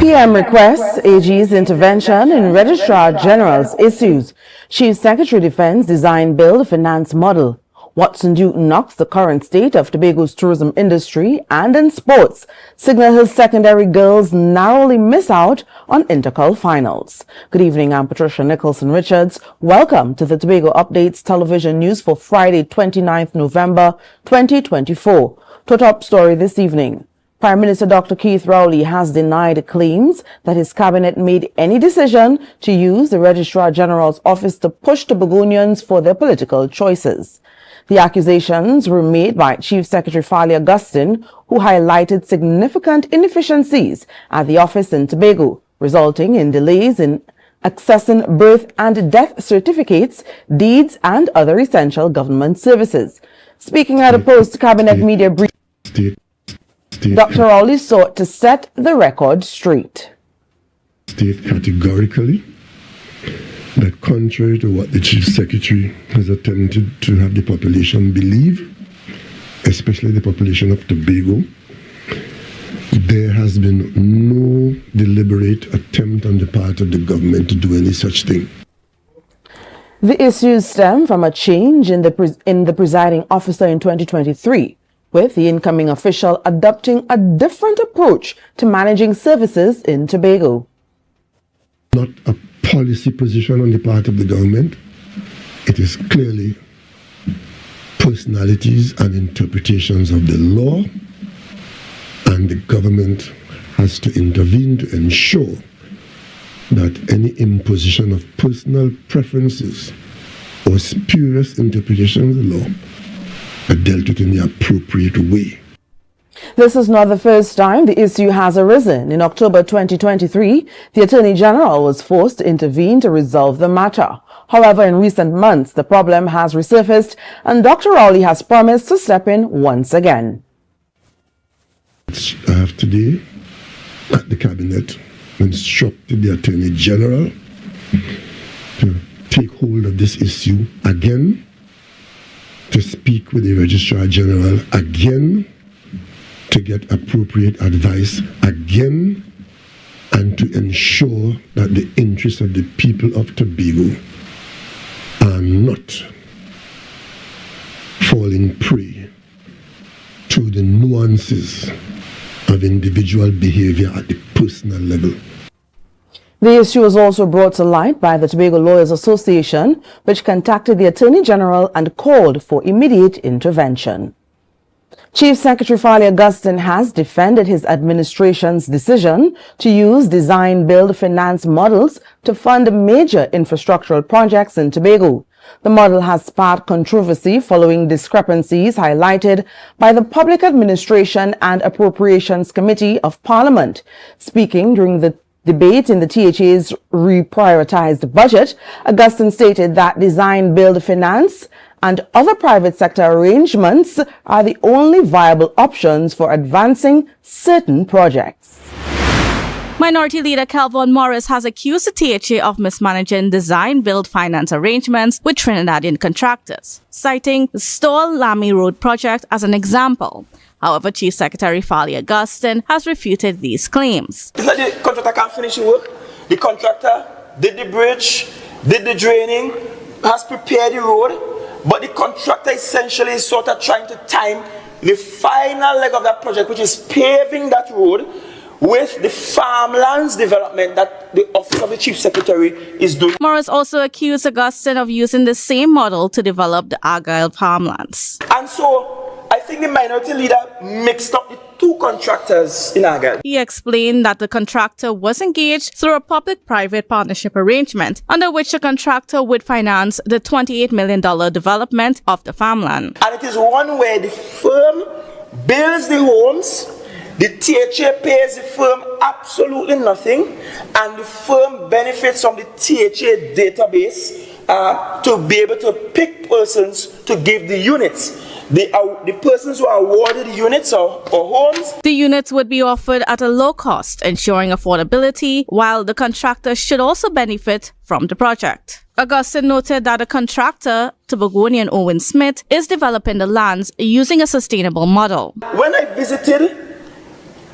PM requests AG's intervention in Registrar General's issues. Chief Secretary Defense Design Build Finance Model. Watson Duke knocks the current state of Tobago's tourism industry, and in sports, Signal Hill Secondary girls narrowly miss out on Intercol finals. Good evening, I'm Patricia Nicholson-Richards. Welcome to the Tobago Updates television news for Friday, 29th November 2024. To top story this evening. Prime Minister Dr. Keith Rowley has denied claims that his cabinet made any decision to use the Registrar General's office to push Tobagonians for their political choices. The accusations were made by Chief Secretary Farley Augustine, who highlighted significant inefficiencies at the office in Tobago, resulting in delays in accessing birth and death certificates, deeds, and other essential government services. Speaking at a post-cabinet media briefing, Dr. Rowley sought to set the record straight. State categorically that contrary to what the Chief Secretary has attempted to have the population believe, especially the population of Tobago, there has been no deliberate attempt on the part of the government to do any such thing. The issues stem from a change in the presiding officer in 2023, with the incoming official adopting a different approach to managing services in Tobago. Not a policy position on the part of the government. It is clearly personalities and interpretations of the law, and the government has to intervene to ensure that any imposition of personal preferences or spurious interpretations of the law are dealt with in the appropriate way. This is not the first time the issue has arisen. In October 2023, the Attorney General was forced to intervene to resolve the matter. However, in recent months, the problem has resurfaced, and Dr. Rowley has promised to step in once again. I have today at the Cabinet instructed the Attorney General to take hold of this issue again, to speak with the Registrar General again, to get appropriate advice again, and to ensure that the interests of the people of Tobago are not falling prey to the nuances of individual behavior at the personal level. The issue was also brought to light by the Tobago Lawyers Association, which contacted the Attorney General and called for immediate intervention. Chief Secretary Farley Augustine has defended his administration's decision to use design-build finance models to fund major infrastructural projects in Tobago. The model has sparked controversy following discrepancies highlighted by the Public Administration and Appropriations Committee of Parliament. Speaking during the debate in the THA's reprioritized budget, Augustine stated that design-build finance and other private sector arrangements are the only viable options for advancing certain projects. Minority Leader Calvin Morris has accused the THA of mismanaging design-build finance arrangements with Trinidadian contractors, citing the Stall Lamy Road project as an example. However, Chief Secretary Farley Augustine has refuted these claims. It's like the contractor can't finish the work. The contractor did the bridge, did the draining, has prepared the road, but the contractor essentially is sort of trying to time the final leg of that project, which is paving that road, with the farmlands development that the Office of the Chief Secretary is doing. Morris also accused Augustine of using the same model to develop the Argyle farmlands. And so, I think the minority leader mixed up the two contractors in Argyle. He explained that the contractor was engaged through a public-private partnership arrangement, under which the contractor would finance the $28 million development of the farmland. And it is one where the firm builds the homes, the THA pays the firm absolutely nothing, and the firm benefits from the THA database to be able to pick persons to give the units. The persons who are awarded units or homes. The units would be offered at a low cost, ensuring affordability, while the contractor should also benefit from the project. Augustine noted that the contractor, Tobagonian Owen Smith, is developing the lands using a sustainable model. When I visited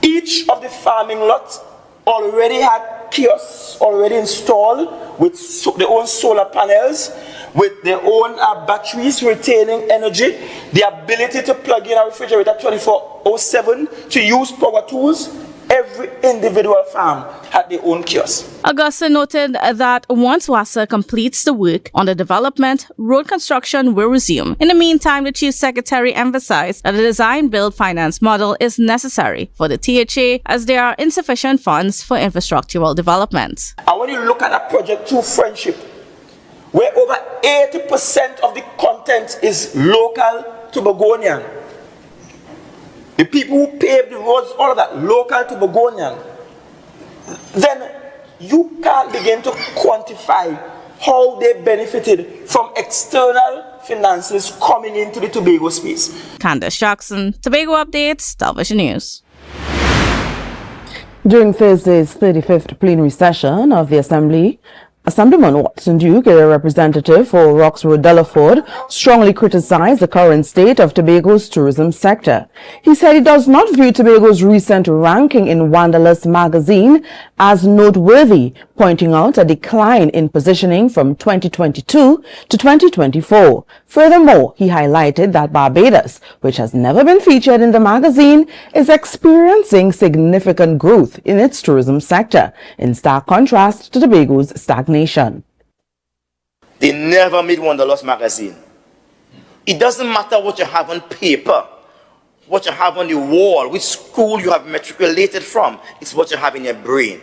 each of the farming lots, already had kiosks already installed with their own solar panels, with their own batteries retaining energy, the ability to plug in a refrigerator 24/7, to use power tools. Every individual farm had their own kiosk. Augusta noted that once WASA completes the work on the development, road construction will resume. In the meantime, the Chief Secretary emphasized that a design-build finance model is necessary for the THA as there are insufficient funds for infrastructural development. And when you look at that project through Friendship, where over 80% of the content is local Tobagonian, the people who paved the roads, all of that, local Tobagonian, then you can't begin to quantify how they benefited from external finances coming into the Tobago space. Candace Jackson, Tobago Updates, Television News. During Thursday's 35th plenary session of the Assembly, Assemblyman Watson Duke, a representative for Roxroad Delaford, strongly criticized the current state of Tobago's tourism sector. He said he does not view Tobago's recent ranking in Wanderlust magazine as noteworthy, pointing out a decline in positioning from 2022 to 2024. Furthermore, he highlighted that Barbados, which has never been featured in the magazine, is experiencing significant growth in its tourism sector, in stark contrast to Tobago's stagnation. They never made Wanderlust magazine. It doesn't matter what you have on paper, what you have on the wall, which school you have matriculated from. It's what you have in your brain.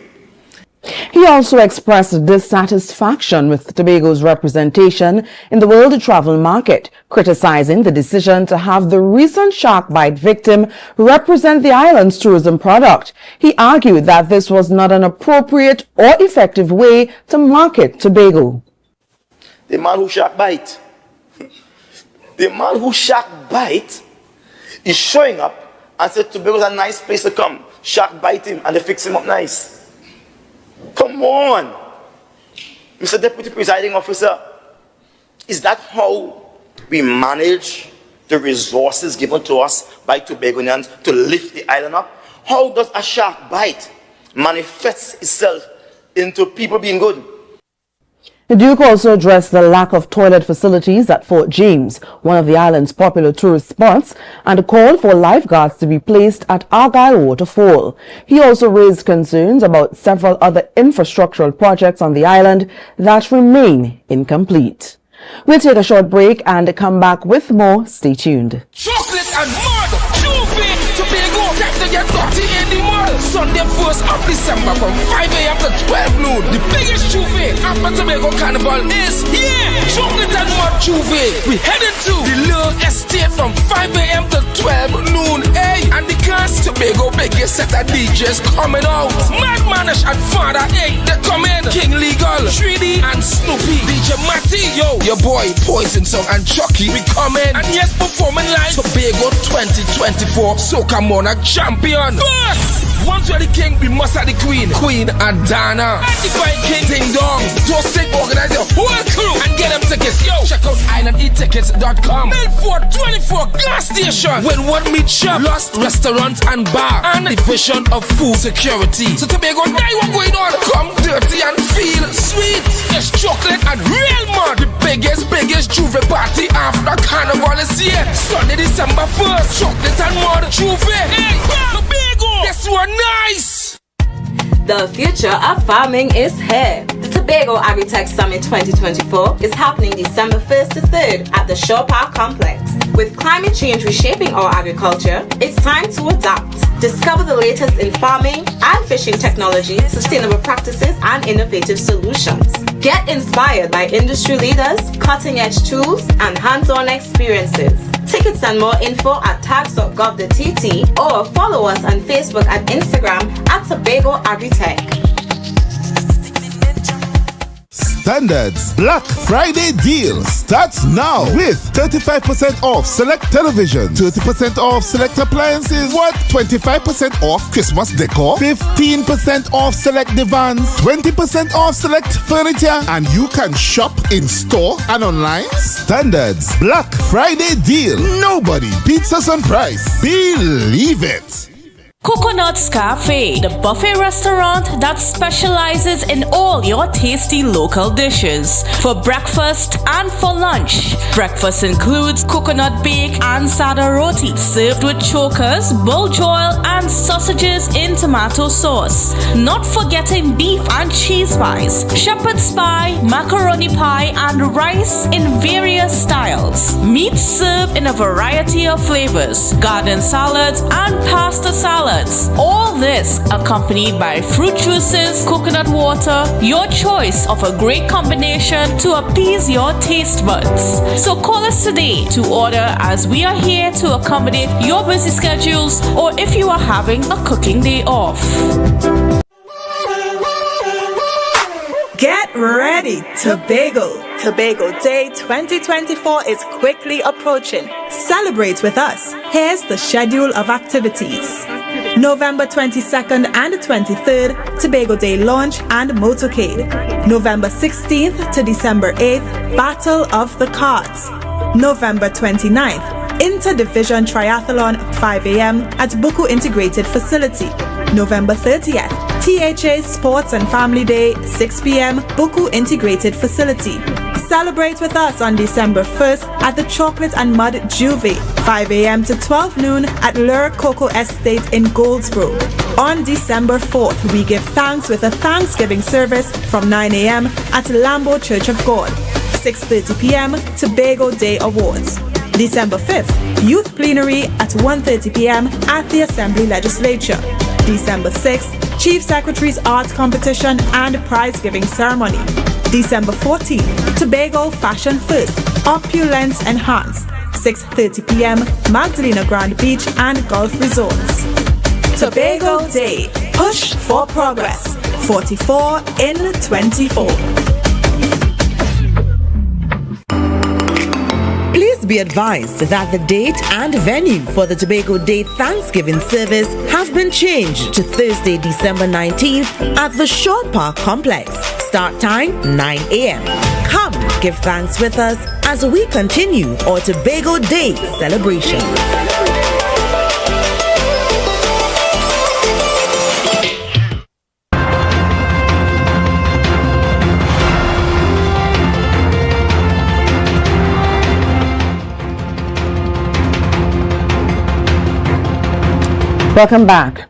He also expressed dissatisfaction with Tobago's representation in the world travel market, criticizing the decision to have the recent shark bite victim represent the island's tourism product. He argued that this was not an appropriate or effective way to market Tobago. The man who shark bite, is showing up and said Tobago's a nice place to come. Shark bite him and they fix him up nice. Come on, Mr. Deputy Presiding Officer, is that how we manage the resources given to us by Tobagonians to lift the island up? How does a shark bite manifest itself into people being good? The Duke also addressed the lack of toilet facilities at Fort James, one of the island's popular tourist spots, and called for lifeguards to be placed at Argyle Waterfall. He also raised concerns about several other infrastructural projects on the island that remain incomplete. We'll take a short break and come back with more. Stay tuned. Chocolate and mud, Tuesday, Tobago, time to get dirty in the mud. Sunday 1st of December from 5 a.m. to 12 noon. The biggest Tuesday after Tobago Carnival is here. Chocolate and mud Tuesday. We headed to the little estate from 5 a.m. to 12 noon. Hey, and the cast Tobago biggest set of DJs coming out. Mad Manish and Father, hey, they come in. King Legal, 3D and Snoopy, DJ Matty, yo, your boy Poison Song and Chucky, we come in. And yes, performing live Tobago 2024 Soca Monarch Champion. First, one to the king, we must have the queen, Queen Adana. And the fine king Ding Dong. Just take, organize your whole crew and get them tickets. Yo, check out islandetickets.com. Milford 24 gas station with one meat shop, Lost restaurant and bar, and a division of food security. So Tobago, now what's going on? Come dirty and feel sweet. There's chocolate and real mud. The biggest Juve party after Carnival is here. Sunday, December 1st. Chocolate and mud Juve. Hey, Tobago, this one nice. The future of farming is here. The Tobago Agritech Summit 2024 is happening December 1st to 3rd at the Shore Park Complex. With climate change reshaping our agriculture, it's time to adapt. Discover the latest in farming and fishing technology, sustainable practices, and innovative solutions. Get inspired by industry leaders, cutting-edge tools, and hands-on experiences. Tickets and more info at tags.gov.tt or follow us on Facebook and Instagram at Tobago Agritech. Standards Black Friday deal starts now with 35% off select television, 30% off select appliances, 25% off Christmas decor, 15% off select divans, 20% off select furniture, and you can shop in store and online. Standards Black Friday deal. Nobody beats us on price. Believe it. Coconut Coconuts Cafe, the buffet restaurant that specializes in all your tasty local dishes. For breakfast and for lunch. Breakfast includes coconut bake and sada roti, served with chokers, bull joil, and sausages in tomato sauce. Not forgetting beef and cheese pies, shepherd's pie, macaroni pie, and rice in various styles. Meat served in a variety of flavors, garden salads, and pasta salads. All this accompanied by fruit juices, coconut water, your choice of a great combination to appease your taste buds. So call us today to order, as we are here to accommodate your busy schedules or if you are having a cooking day off. Get ready, Tobago! Tobago Day 2024 is quickly approaching. Celebrate with us. Here's the schedule of activities. November 22nd and 23rd, Tobago Day launch and motorcade. November 16th to December 8th, Battle of the Cards. November 29th, Inter-Division Triathlon 5 a.m. at Buku Integrated Facility. November 30th, THA Sports and Family Day 6 p.m. Buku Integrated Facility. Celebrate with us on December 1st at the Chocolate and Mud Juve 5 a.m. to 12 noon at Lure Coco Estate in Goldsboro. On December 4th, we give thanks with a Thanksgiving service from 9 a.m. at Lambo Church of God. 6:30 p.m. Tobago Day Awards. December 5th, Youth Plenary at 1:30 p.m. at the Assembly Legislature. December 6th, Chief Secretary's Art Competition and Prize Giving Ceremony. December 14th, Tobago Fashion First, Opulence Enhanced. 6:30 p.m. Magdalena Grand Beach and Golf Resorts. Tobago Day, push for progress. 44 in 24. Please be advised that the date and venue for the Tobago Day Thanksgiving service has been changed to Thursday, December 19th at the Shore Park Complex. Start time 9 a.m. Come give thanks with us as we continue our Tobago Day celebration. Welcome back.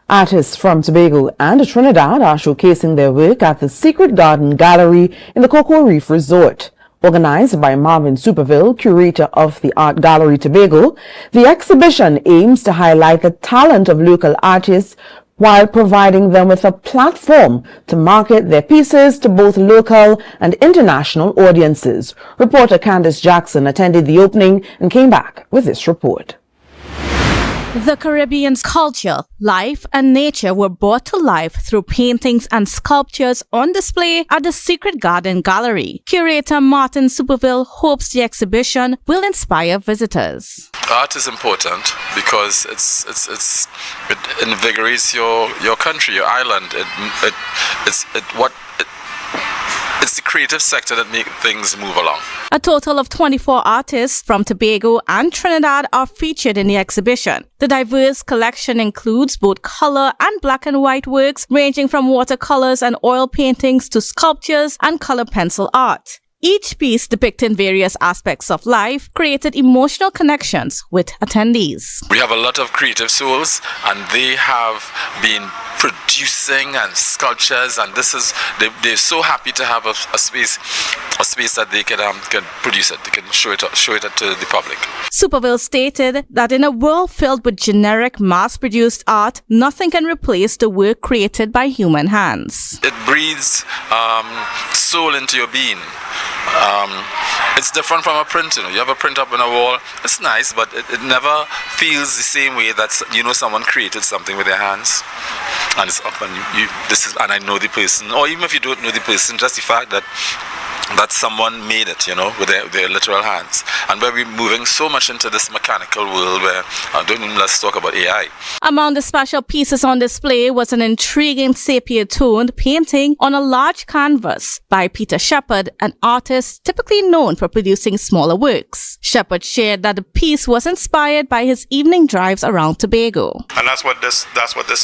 Artists from Tobago and Trinidad are showcasing their work at the Secret Garden Gallery in the Cocoa Reef Resort. Organized by Marvin Superville, curator of the Art Gallery Tobago, the exhibition aims to highlight the talent of local artists while providing them with a platform to market their pieces to both local and international audiences. Reporter Candace Jackson attended the opening and came back with this report. The Caribbean's culture, life, and nature were brought to life through paintings and sculptures on display at the Secret Garden Gallery. Curator Martin Superville hopes the exhibition will inspire visitors. Art is important because it invigorates your country, your island. It's the creative sector that makes things move along. A total of 24 artists from Tobago and Trinidad are featured in the exhibition. The diverse collection includes both color and black and white works, ranging from watercolors and oil paintings to sculptures and color pencil art. Each piece depicting various aspects of life created emotional connections with attendees. We have a lot of creative souls, and they have been producing and sculptures, and they're so happy to have a space that they can produce it, they can show it to the public. Superville stated that in a world filled with generic mass-produced art, nothing can replace the work created by human hands. It breathes soul into your being. It's different from a print. You have a print up on a wall. It's nice, but it never feels the same way that someone created something with their hands, and it's up and and I know the person. Or even if you don't know the person, just the fact that that someone made it, with their literal hands. And where we're moving so much into this mechanical world where, let's talk about AI. Among the special pieces on display was an intriguing sepia-toned painting on a large canvas by Peter Shepard, an artist typically known for producing smaller works. Shepard shared that the piece was inspired by his evening drives around Tobago. And that's what this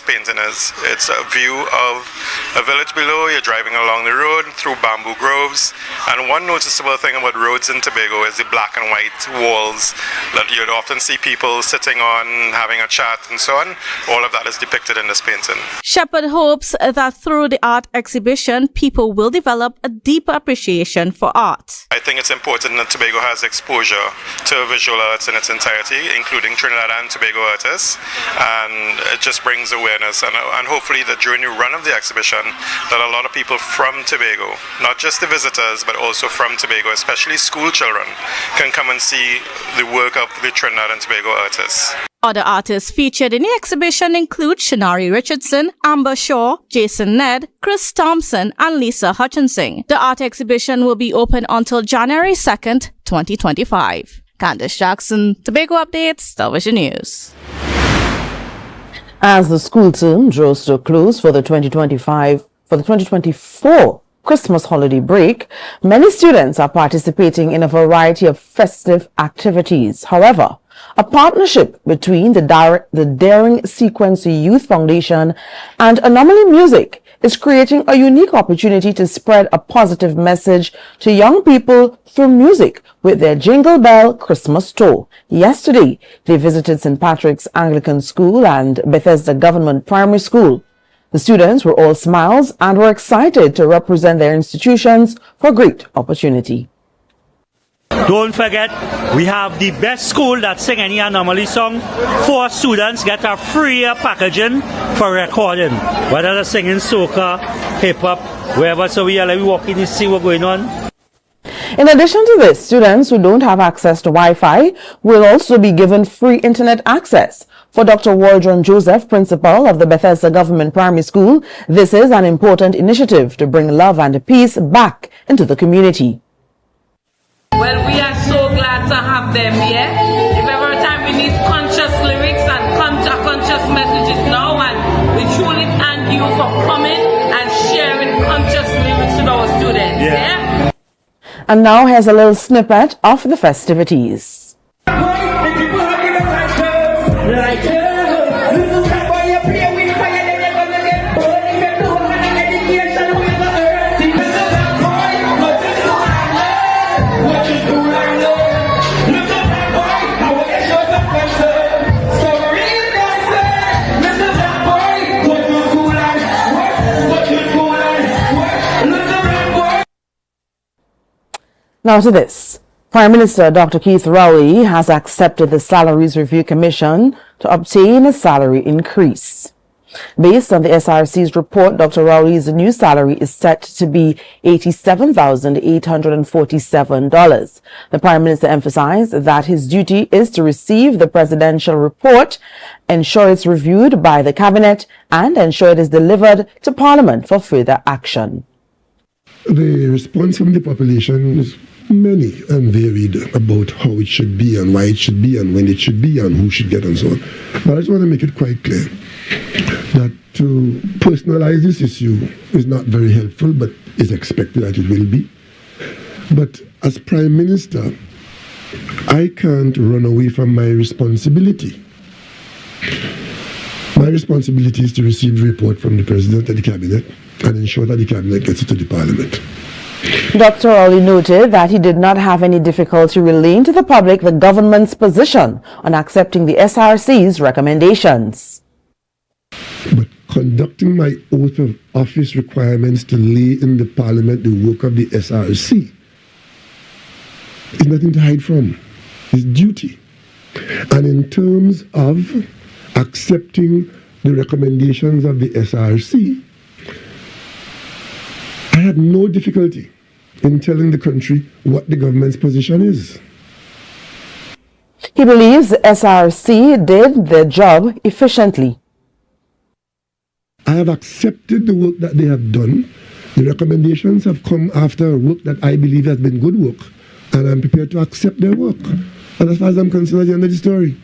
painting is. It's a view of a village below. You're driving along the road through bamboo groves. And one noticeable thing about roads in Tobago is the black and white walls that you'd often see people sitting on, having a chat and so on. All of that is depicted in this painting. Shepard hopes that through the art exhibition, people will develop a deeper appreciation for art. I think it's important that Tobago has exposure to visual arts in its entirety, including Trinidad and Tobago artists. And it just brings awareness. And hopefully that during the run of the exhibition, that a lot of people from Tobago, not just the visitors, but also from Tobago, especially school children, can come and see the work of the Trinidad and Tobago artists. Other artists featured in the exhibition include Shanari Richardson, Amber Shaw, Jason Ned, Chris Thompson, and Lisa Hutchinson. The art exhibition will be open until January 2nd, 2025. Candice Jackson, Tobago Updates, Television News. As the school term draws to a close for the 2024 Christmas holiday break, many students are participating in a variety of festive activities. However, a partnership between the Daring Sequence Youth Foundation and Anomaly Music is creating a unique opportunity to spread a positive message to young people through music with their Jingle Bell Christmas tour. Yesterday, they visited St. Patrick's Anglican School and Bethesda Government Primary School. The students were all smiles and were excited to represent their institutions for a great opportunity. Don't forget, we have the best school that sing any Anomaly song. 4 students get a free packaging for recording. Whether they're singing soca, hip-hop, wherever, so we walk in and see what's going on. In addition to this, students who don't have access to Wi-Fi will also be given free internet access. For Dr. Waldron Joseph, principal of the Bethesda Government Primary School, this is an important initiative to bring love and peace back into the community. Well, we are so glad to have them here. If every time we need conscious lyrics and conscious messages now, and we truly thank you for coming and sharing conscious lyrics with our students. Yeah? And now here's a little snippet of the festivities. Now to this. Prime Minister Dr. Keith Rowley has accepted the Salaries Review Commission to obtain a salary increase. Based on the SRC's report, Dr. Rowley's new salary is set to be $87,847. The Prime Minister emphasized that his duty is to receive the presidential report, ensure it's reviewed by the cabinet, and ensure it is delivered to Parliament for further action. The response from the population is many and varied about how it should be and why it should be and when it should be and who should get and so on. But I just want to make it quite clear that to personalize this issue is not very helpful, but is expected that it will be. But as Prime Minister, I can't run away from my responsibility. My responsibility is to receive the report from the President and the Cabinet and ensure that the Cabinet gets it to the Parliament. Dr. Rowley noted that he did not have any difficulty relaying to the public the government's position on accepting the SRC's recommendations. But conducting my oath of office requirements to lay in the Parliament the work of the SRC is nothing to hide from. It's duty. And in terms of accepting the recommendations of the SRC, I had no difficulty in telling the country what the government's position is. He believes the SRC did their job efficiently. I have accepted the work that they have done The recommendations have come after work that I believe has been good work, and I'm prepared to accept their work. And as far as I'm concerned, that's the end of the story.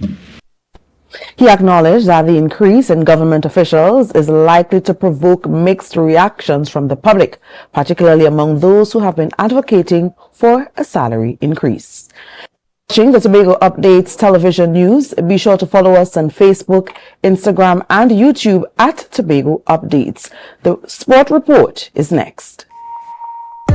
He acknowledged that the increase in government officials is likely to provoke mixed reactions from the public, particularly among those who have been advocating for a salary increase. Watching the Tobago Updates television news, be sure to follow us on Facebook, Instagram, and YouTube at Tobago Updates. The Sport Report is next.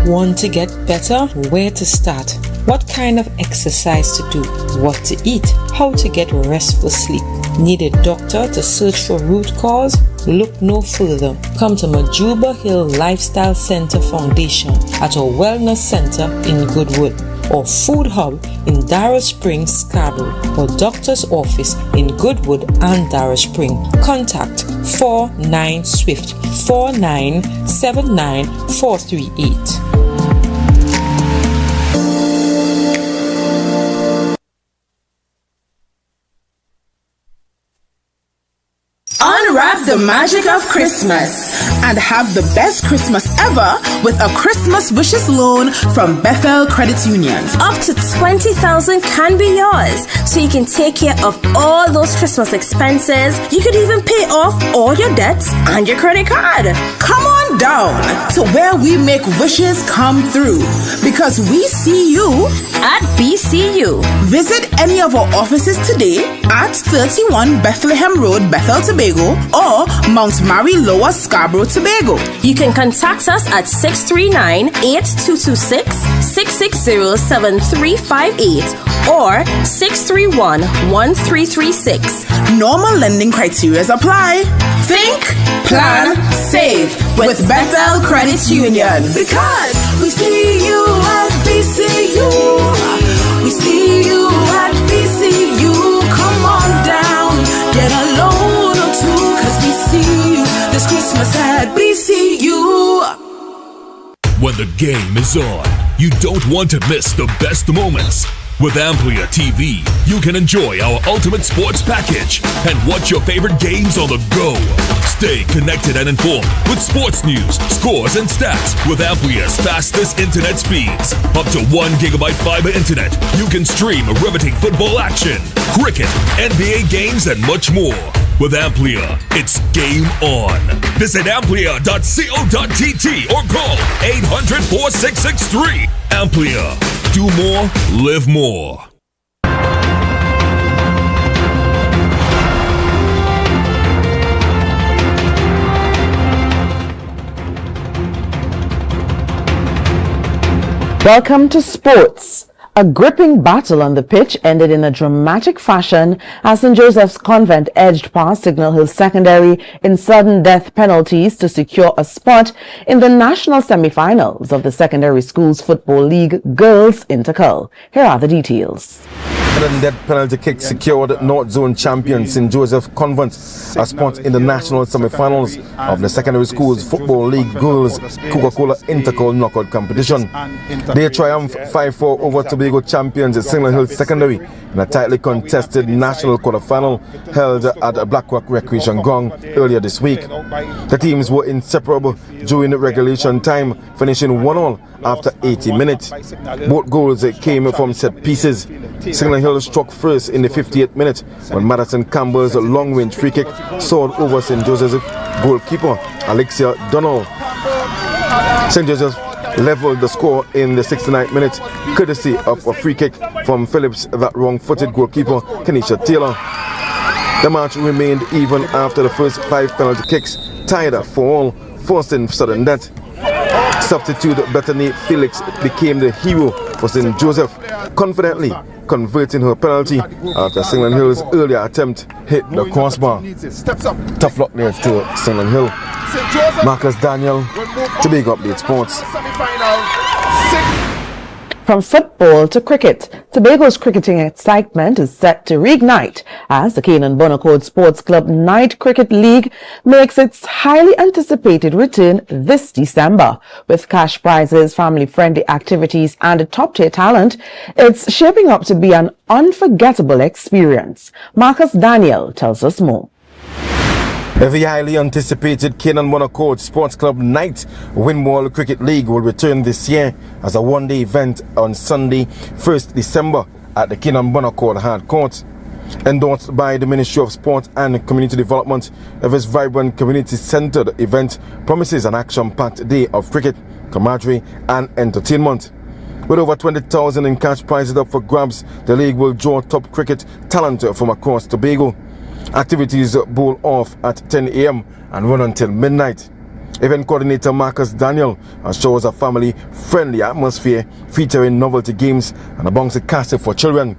Want to get better? Where to start? What kind of exercise to do? What to eat? How to get restful sleep? Need a doctor to search for root cause? Look no further. Come to Majuba Hill Lifestyle Center Foundation at our Wellness Center in Goodwood, or Food Hub in Darrow Springs, Scarborough, or Doctor's Office in Goodwood and Darrow Spring. Contact 49 Swift 4979 438. Unwrap the magic of Christmas and have the best Christmas ever with a Christmas Wishes loan from Bethel Credit Union. Up to $20,000 can be yours, so you can take care of all those Christmas expenses. You could even pay off all your debts and your credit card. Come on down to where we make wishes come through, because we see you at BCU. Visit any of our offices today at 31 Bethlehem Road, Bethel, Tobago, or Mount Mary Lower, Scarborough, Tobago. You can contact us at 639-8226-660-7358 or 631-1336. Normal lending criteria apply. Think, plan, save with Bethel Credit Union. Because we see you at BCU. We see you at BCU. Come on down, get a loan or two, cause we see you this Christmas at BCU. When the game is on, you don't want to miss the best moments. With Amplia TV, you can enjoy our ultimate sports package and watch your favorite games on the go. Stay connected and informed with sports news, scores, and stats with Amplia's fastest internet speeds. Up to 1 GB fiber internet, you can stream riveting football action, cricket, NBA games, and much more. With Amplia, it's game on. Visit amplia.co.tt or call 800-4663. Amplia. Do more, live more. Welcome to sports. A gripping battle on the pitch ended in a dramatic fashion as St. Joseph's Convent edged past Signal Hill Secondary in sudden death penalties to secure a spot in the national semi-finals of the Secondary Schools Football League Girls Intercul. Here are the details. Sudden death penalty kick secured North Zone champion St. Joseph Convent a spot in the national semi-finals of the Secondary Schools Football League Girls Coca-Cola Intercul knockout competition. They triumphed 5-4 over Tobago champions at Signal Hill Secondary in a tightly contested national quarterfinal held at Black Rock Recreation Ground earlier this week. The teams were inseparable during the regulation time, finishing 1-1 after 80 minutes. Both goals came from set pieces. Signal Hill struck first in the 58th minute when Madison Campbell's long-range free kick soared over St. Joseph's goalkeeper Alexia Donald. St. Joseph leveled the score in the 69th minute, courtesy of a free kick from Phillips' that wrong-footed goalkeeper Kenisha Taylor. The match remained even after the first 5 penalty kicks, tied at 4-all, forcing sudden death. Substitute Bethany Felix became the hero for St. Joseph, confidently converting her penalty after Signal Hill's earlier attempt hit the crossbar. Tough luck there to Signal Hill. Marcus Daniel, Tobago Update Sports. From football to cricket, Tobago's cricketing excitement is set to reignite as the Canaan Bonaccord Sports Club Night Cricket League makes its highly anticipated return this December. With cash prizes, family-friendly activities, and top-tier talent, it's shaping up to be an unforgettable experience. Marcus Daniel tells us more. The highly anticipated Canaan Monaco Sports Club Night Windwall Cricket League will return this year as a one-day event on Sunday, 1st December at the Canaan Monaco Hard Court. Endorsed by the Ministry of Sport and Community Development, this vibrant community-centered event promises an action-packed day of cricket, camaraderie and entertainment. With over 20,000 in cash prizes up for grabs, the league will draw top cricket talent from across Tobago. Activities bowl off at 10 a.m. and run until midnight. Event coordinator Marcus Daniel assures a family-friendly atmosphere featuring novelty games and a bouncy castle for children.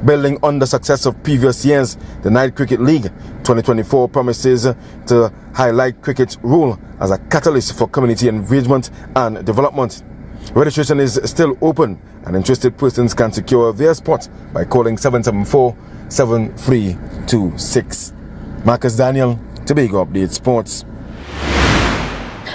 Building on the success of previous years, the Night Cricket League 2024 promises to highlight cricket's role as a catalyst for community engagement and development. Registration is still open and interested persons can secure their spot by calling 774-7326. Marcus Daniel, Tobago Update Sports.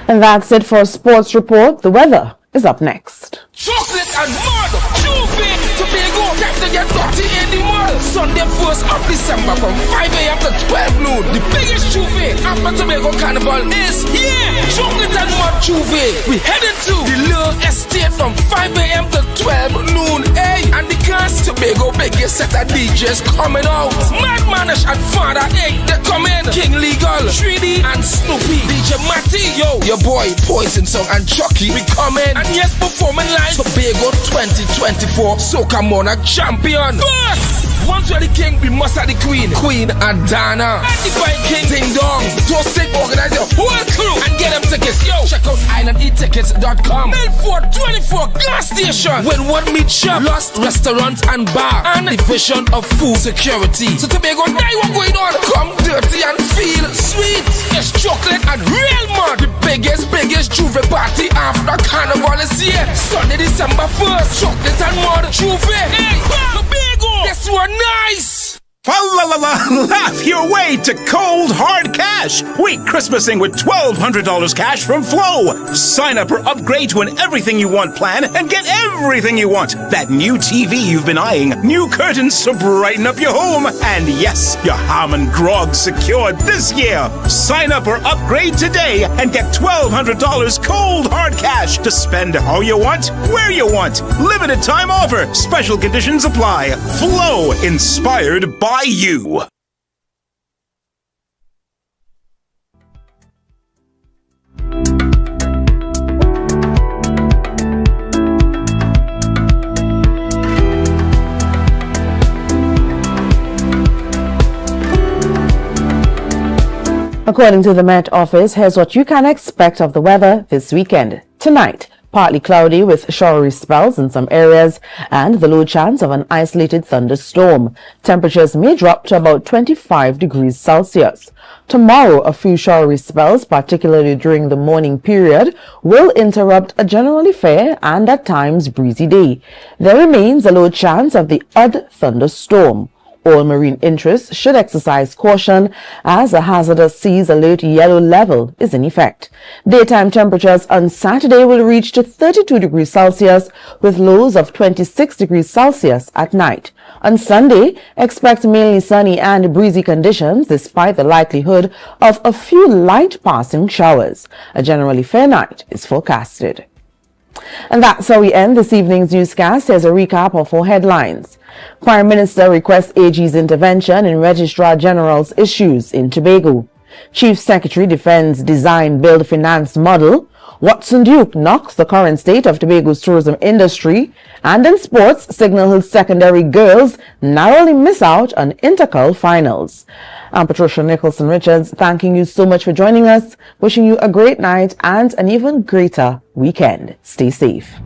And that's it for Sports Report. The weather is up next. Chocolate and mud, Tuesday, Tobago, time to get dirty in the mud. Sunday 1st of December from 5 a.m. to 12 noon. The biggest Tuesday after Tobago Carnival is here. Chocolate and mud Tuesday. We heading to the little estate from 5 a.m. to 12 noon. Hey, and the cast Tobago biggest set of DJs coming out. Mad Manish and Father, hey, they come in. King Legal, 3D and Snoopy, DJ Matty, yo, your boy Poison Song and Chucky, we come in. And yes, performing live Tobago 2024 Soca Monarch Champion. First, once you're the king, we must have the queen, Queen Adana. And the fine king Ding Dong. Just take, organize your whole crew and get them tickets. Yo, check out islandetickets.com. Milford 24 gas station with one meat shop, Lost restaurant and bar, and division of food security. So Tobago, now what's going on? Come dirty and feel sweet. It's chocolate and real mud. The biggest Juve party after Carnival is here. Sunday, December 1st, chocolate and mud, Juve. Hey, Tobago, this one nice. Laugh your way to cold hard cash. We Christmasing with $1,200 cash from Flow. Sign up or upgrade to an everything you want plan and get everything you want. That new TV you've been eyeing, new curtains to brighten up your home, and yes, your ham and grog secured this year. Sign up or upgrade today and get $1,200 cold hard cash to spend how you want, where you want. Limited time offer. Special conditions apply. Flow, inspired by you. According to the Met Office, here's what you can expect of the weather this weekend. Tonight, partly cloudy with showery spells in some areas and the low chance of an isolated thunderstorm. Temperatures may drop to about 25 degrees Celsius. Tomorrow, a few showery spells, particularly during the morning period, will interrupt a generally fair and at times breezy day. There remains a low chance of the odd thunderstorm. All marine interests should exercise caution as a hazardous seas alert yellow level is in effect. Daytime temperatures on Saturday will reach to 32 degrees Celsius with lows of 26 degrees Celsius at night. On Sunday, expect mainly sunny and breezy conditions despite the likelihood of a few light passing showers. A generally fair night is forecasted. And that's how we end this evening's newscast. Here's a recap of our headlines. Prime Minister requests AG's intervention in Registrar General's issues in Tobago. Chief Secretary defends design, build, finance model. Watson Duke knocks the current state of Tobago's tourism industry. And in sports, Signal Hill Secondary girls narrowly miss out on Intercol finals. I'm Patricia Nicholson Richards, thanking you so much for joining us, wishing you a great night and an even greater weekend. Stay safe.